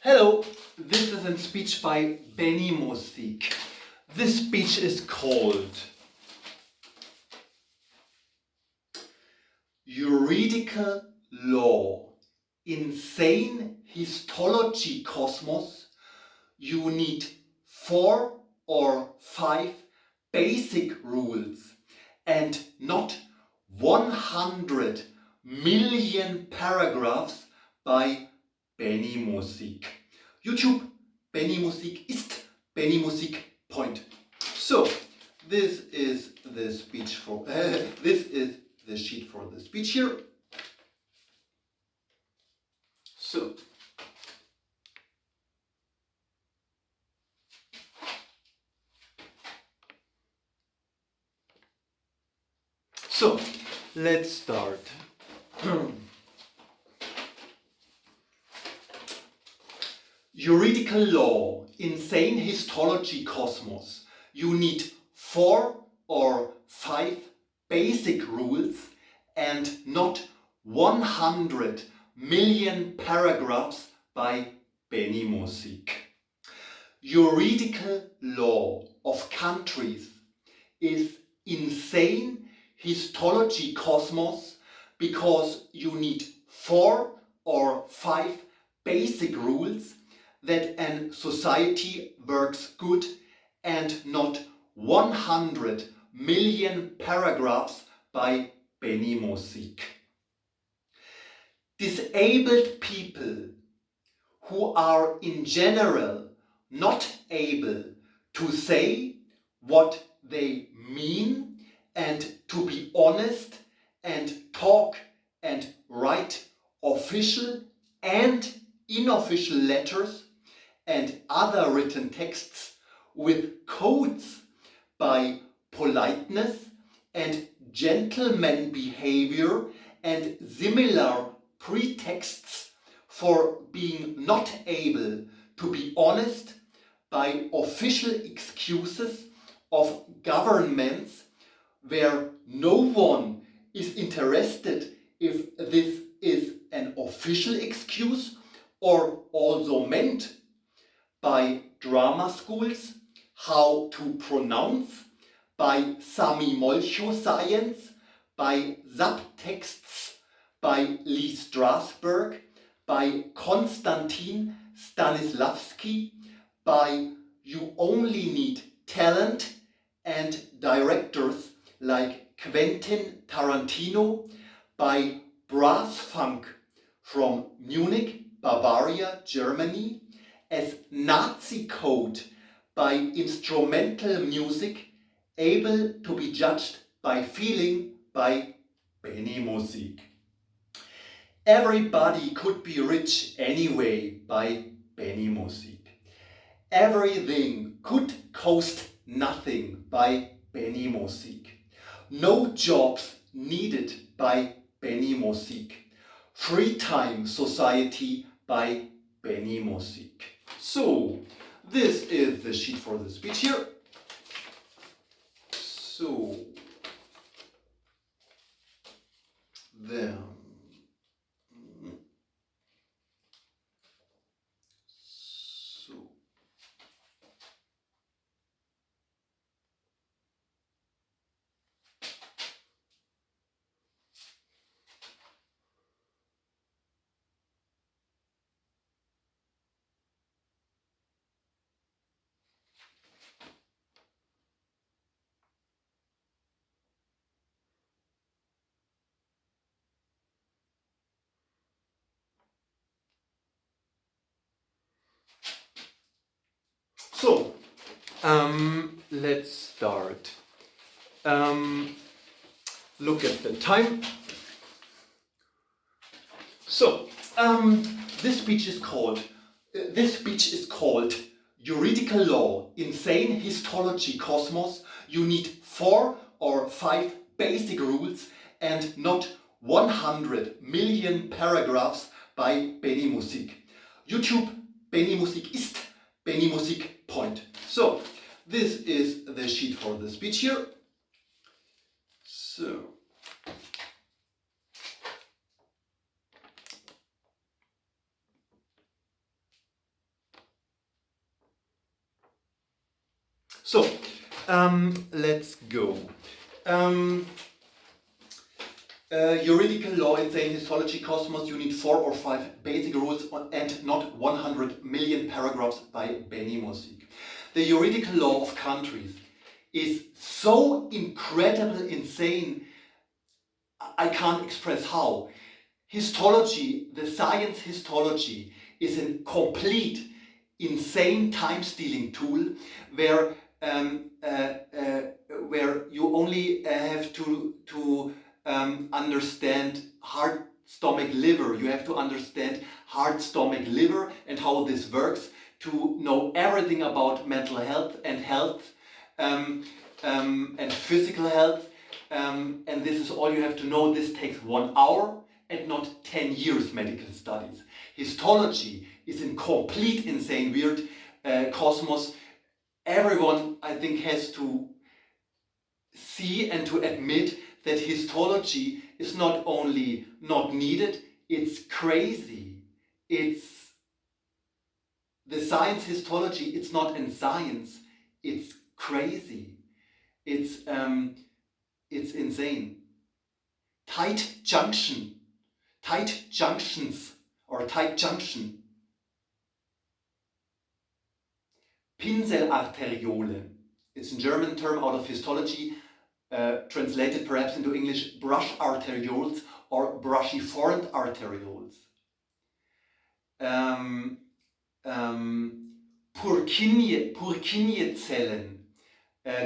Hello, this is a speech by Benimusik. This speech is called Juridical Law. Insane Histology Cosmos. You need 4 or 5 basic rules and not 100 million paragraphs by Benimusik. YouTube, Benimusik ist Benimusik. So, this is the speech for this is the sheet for the speech here. So let's start. Juridical law, insane histology cosmos. You need 4 or 5 basic rules and not 100 million paragraphs by Benimusik. Juridical law of countries is insane histology cosmos because you need 4 or 5 basic rules that an society works good and not 100 million paragraphs by Benimusik. Disabled people who are in general not able to say what they mean and to be honest and talk and write official and unofficial letters and other written texts with codes by politeness and gentleman behavior and similar pretexts for being not able to be honest by official excuses of governments where no one is interested if this is an official excuse or also meant by drama schools, how to pronounce, by Sami Molcho science, by subtexts, by Lee Strasberg, by Konstantin Stanislavski, by you only need talent and directors like Quentin Tarantino, by brass funk from Munich, Bavaria, Germany, as Nazi code by instrumental music able to be judged by feeling by Benimusik. Everybody could be rich anyway by Benimusik. Everything could cost nothing by Benimusik. No jobs needed by Benimusik. Free time society by Benimusik. So, this is the sheet for the speech here. So, then. So, let's start. Look at the time. So, this speech is called Juridical Law, Insane Histology Cosmos. You need 4 or 5 basic rules and not 100 million paragraphs by Benimusik. YouTube, Benimusik ist Benimusik. So, this is the sheet for the speech here. So, So, let's go. Juridical law in saying histology cosmos, you need 4 or 5 basic rules and not 100 million paragraphs by Benimusik. The juridical law of countries is so incredible, insane, I can't express how. Histology, the science histology, is a complete, insane time-stealing tool where you only have to understand heart, stomach, liver. You have to understand heart, stomach, liver and how this works to know everything about mental health and physical health. And this is all you have to know. This takes 1 hour and not 10 years medical studies. Histology is in complete insane weird cosmos. Everyone, I think, has to see and to admit that histology is not only not needed, it's crazy. It's the science histology, it's not in science, it's crazy. It's insane. Tight junctions, or tight junction. Pinselarteriole. It's a German term out of histology, translated perhaps into English brush arterioles or brushiform arterioles. Purkinje-Zellen,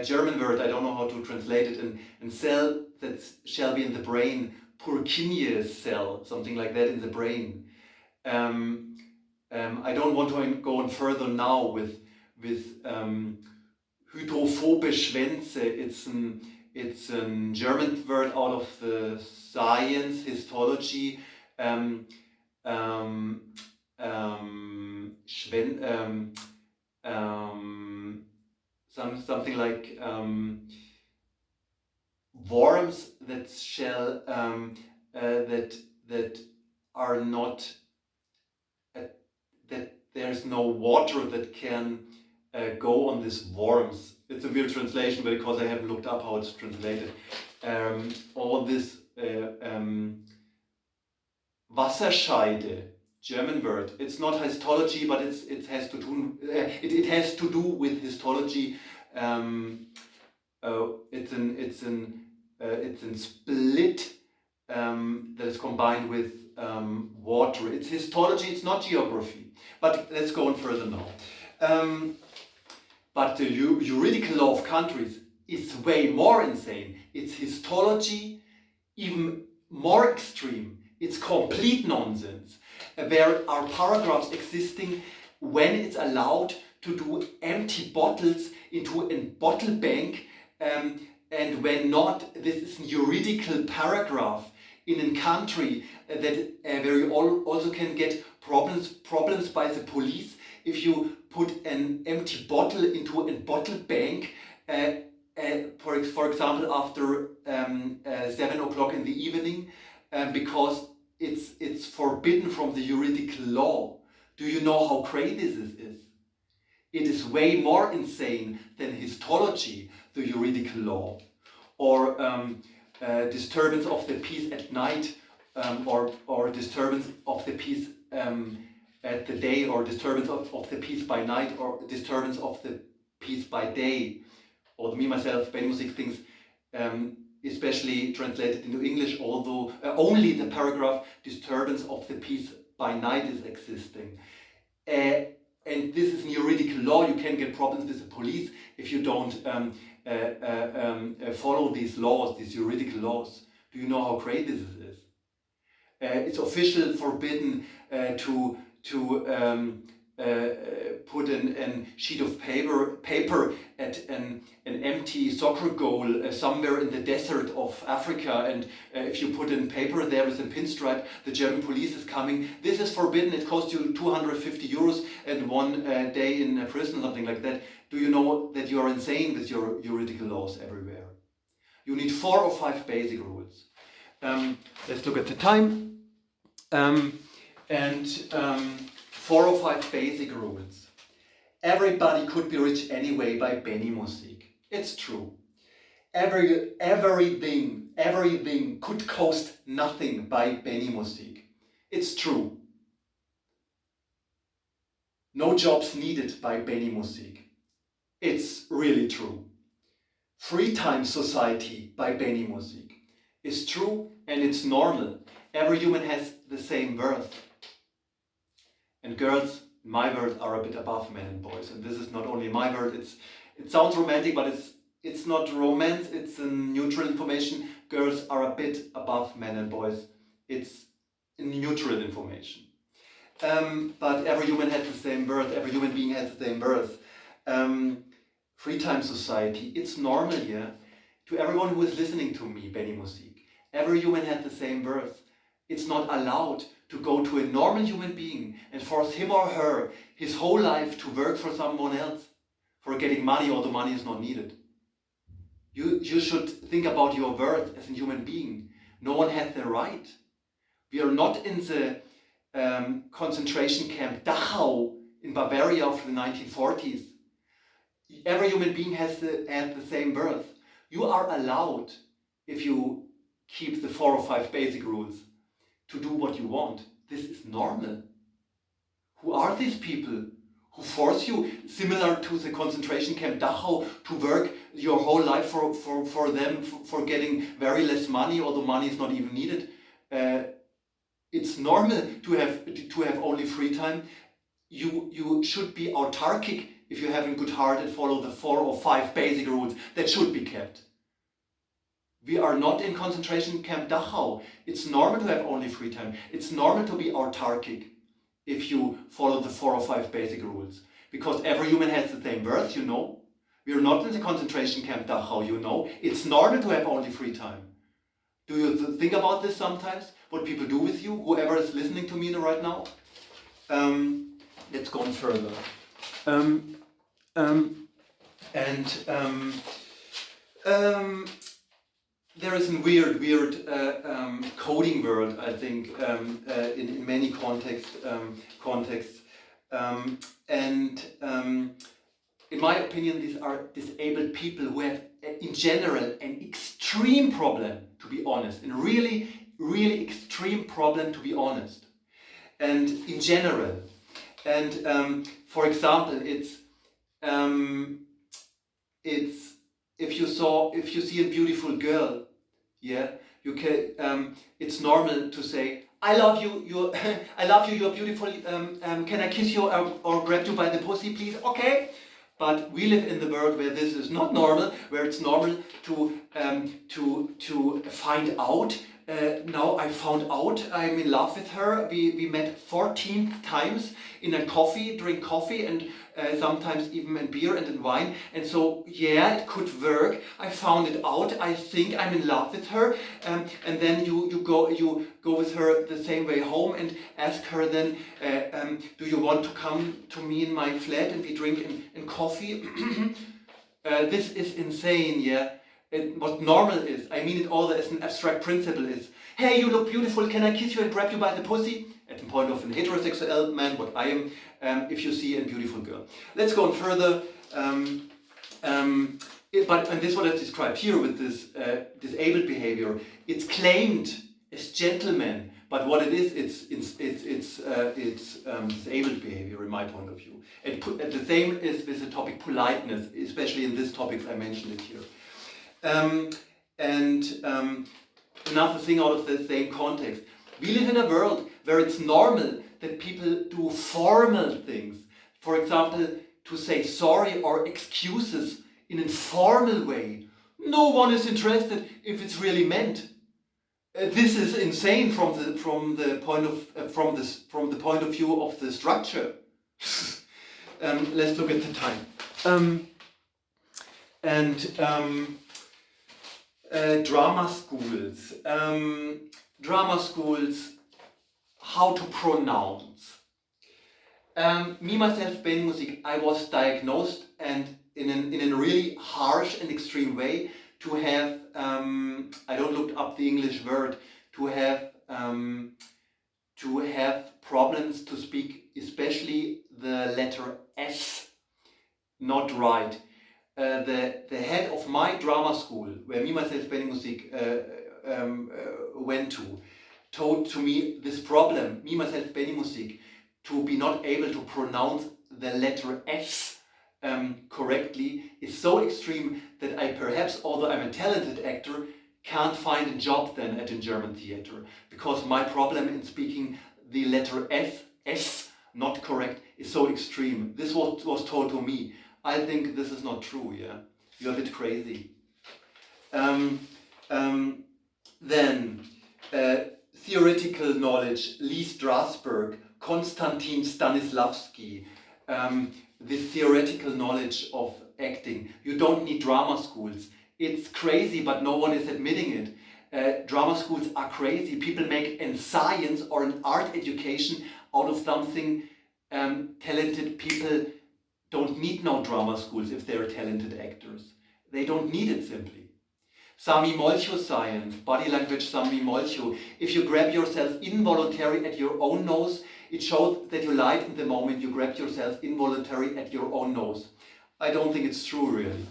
German word, I don't know how to translate it, and cell that shall be in the brain, Purkinje cell, something like that in the brain. I don't want to go on further now with hydrophobe Schwänze. It's a German word out of the science histology. Something like worms that shall that are not that there's no water that can go on these worms. It's a weird translation because I haven't looked up how it's translated. All this Wasserscheide, German word. It's not histology, but it has to do with histology. It's a split that is combined with water. It's histology. It's not geography. But let's go on further now. But the juridical law of countries is way more insane. It's histology, even more extreme. It's complete nonsense. There are paragraphs existing when it's allowed to do empty bottles into a bottle bank, and when not. This is a juridical paragraph in a country that where you also can get problems by the police if you put an empty bottle into a bottle bank, for example after 7 o'clock in the evening, because it's forbidden from the juridical law. Do you know how crazy this is? It is way more insane than histology, the juridical law, or disturbance of the peace at night, or disturbance of the peace at the day, or disturbance of the peace by night, or disturbance of the peace by day. Or me, myself, Benimusik things, especially translated into English, although only the paragraph disturbance of the peace by night is existing. And this is in juridical law. You can get problems with the police if you don't follow these laws, these juridical laws. Do you know how crazy this is? It's officially forbidden to put a sheet of paper at an empty soccer goal somewhere in the desert of Africa, and if you put in paper there with a pinstripe, the German police is coming. This is forbidden. It costs you 250 euros and 1 day in prison, something like that. Do you know that you are insane with your juridical laws everywhere? You need 4 or 5 basic rules. Let's look at the time. 4 or 5 basic rules. Everybody could be rich anyway by Benimusik. It's true. Everything could cost nothing by Benimusik. It's true. No jobs needed by Benimusik. It's really true. Free time society by Benimusik is true, and it's normal. Every human has the same worth. And girls, in my world, are a bit above men and boys. And this is not only my word, it sounds romantic, but it's not romance, it's a neutral information. Girls are a bit above men and boys. It's neutral information. But every human has the same worth, every human being has the same worth. Free time society, it's normal here. To everyone who is listening to me, Benimusik, every human has the same worth. It's not allowed to go to a normal human being and force him or her his whole life to work for someone else for getting money, although money is not needed. You should think about your worth as a human being. No one has the right. We are not in the concentration camp Dachau in Bavaria of the 1940s. Every human being has the same worth. You are allowed, if you keep the 4 or 5 basic rules, to do what you want. This is normal. Who are these people who force you, similar to the concentration camp Dachau, to work your whole life for them, for getting very less money, although money is not even needed? It's normal to have only free time. You should be autarkic if you have a good heart and follow the 4 or 5 basic rules that should be kept. We are not in concentration camp Dachau. It's normal to have only free time. It's normal to be autarkic if you follow the 4 or 5 basic rules. Because every human has the same worth, you know. We are not in the concentration camp Dachau, you know. It's normal to have only free time. Do you think about this sometimes? What people do with you? Whoever is listening to me right now? Let's go on further. There is a weird coding world, I think, in many contexts. In my opinion, these are disabled people who have, in general, an extreme problem, to be honest, a really, really extreme problem, to be honest. And in general, and for example, it's if you see a beautiful girl, yeah, you can. It's normal to say, "I love you. You're I love you. You're beautiful. Can I kiss you or grab you by the pussy, please?" Okay. But we live in the world where this is not normal, where it's normal to find out. Now I found out I'm in love with her. We met 14 times in a drink coffee, and sometimes even in beer and in wine. And so, yeah, it could work. I found it out. I think I'm in love with her. And then you go with her the same way home and ask her then, do you want to come to me in my flat and we drink in coffee? This is insane, yeah. What normal is, I mean it all as an abstract principle is, hey, you look beautiful, can I kiss you and grab you by the pussy? At the point of an heterosexual man, what I am, if you see a beautiful girl. Let's go on further. And this is what I described here with this disabled behavior. It's claimed as gentleman, but what it is, it's disabled behavior in my point of view. And the same is with the topic politeness, especially in this topic I mentioned it here. Another thing out of the same context. We live in a world where it's normal that people do formal things. For example, to say sorry or excuses in a formal way. No one is interested if it's really meant. This is insane from the point of view of the structure. Let's look at the time. Drama schools. Drama schools, how to pronounce. Me, myself, Benimusik, I was diagnosed and in a really harsh and extreme way to have, I don't look up the English word, to have problems to speak, especially the letter S. not right. The head of my drama school, where me, myself, Benimusik went to, told to me this problem, me, myself, Benimusik, to be not able to pronounce the letter S correctly is so extreme that I perhaps, although I'm a talented actor, can't find a job then at a German theater, because my problem in speaking the letter S, not correct, is so extreme. This was told to me. I think this is not true, yeah? You're a bit crazy. Then, theoretical knowledge, Lee Strasberg, Konstantin Stanislavski, the theoretical knowledge of acting. You don't need drama schools. It's crazy, but no one is admitting it. Drama schools are crazy. People make a science or an art education out of something. Talented people don't need no drama schools if they're talented actors. They don't need it simply. Sami Molcho science, body language Sami Molcho. If you grab yourself involuntarily at your own nose, it shows that you lied in the moment you grabbed yourself involuntarily at your own nose. I don't think it's true, really.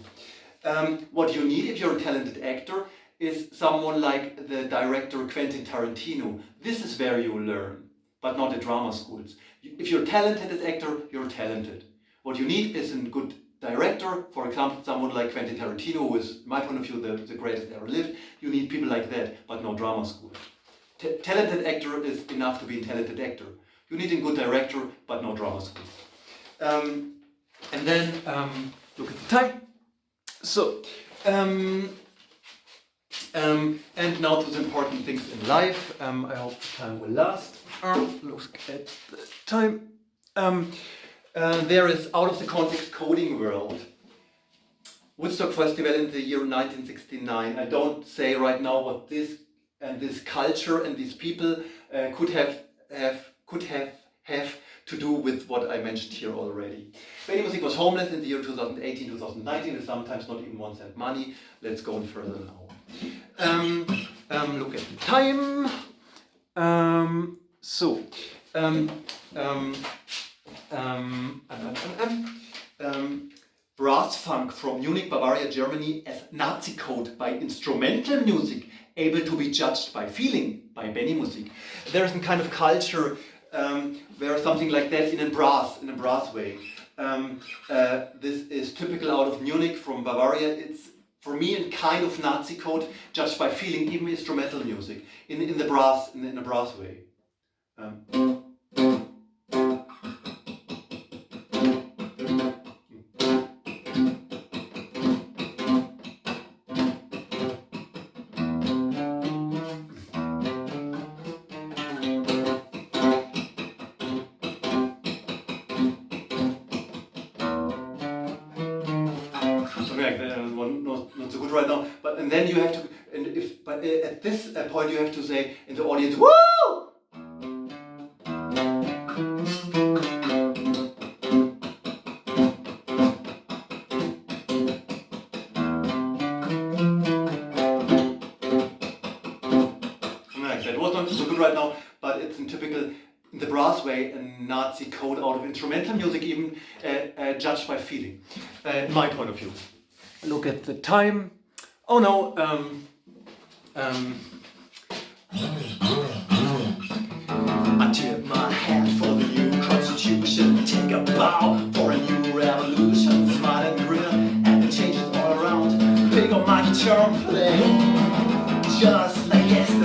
What you need if you're a talented actor is someone like the director Quentin Tarantino. This is where you learn, but not at drama schools. If you're talented as actor, you're talented. What you need is a good director, for example, someone like Quentin Tarantino, who is, in my point of view, the greatest ever lived. You need people like that, but no drama school. Talented actor is enough to be a talented actor. You need a good director, but no drama school. And then, look at the time. So, and now to the important things in life. I hope the time will last. Look at the time. There is out of the context coding world. Woodstock Festival in the year 1969. I don't say right now what this and this culture and these people could have to do with what I mentioned here already. Benimusik was homeless in the year 2018, 2019, with sometimes not even 1 cent money. Let's go on further now. Look at the time. Brass funk from Munich, Bavaria, Germany as Nazi code by instrumental music, able to be judged by feeling, by Benimusik. There's a kind of culture where something like that in a brass way. This is typical out of Munich, from Bavaria. It's for me a kind of Nazi code, judged by feeling, even instrumental music in a brass way. Not so good right now, and then you have to, at this point you have to say in the audience, woo! That was not so good right now, but it's in typical, in the brass way, a Nazi code out of instrumental music, even judged by feeling, in my point of view. Look at the time. Oh no. I tip my hat for the new constitution. Take a bow for a new revolution. Smile and grin at the changes all around. Pick up my guitar and play just like yesterday.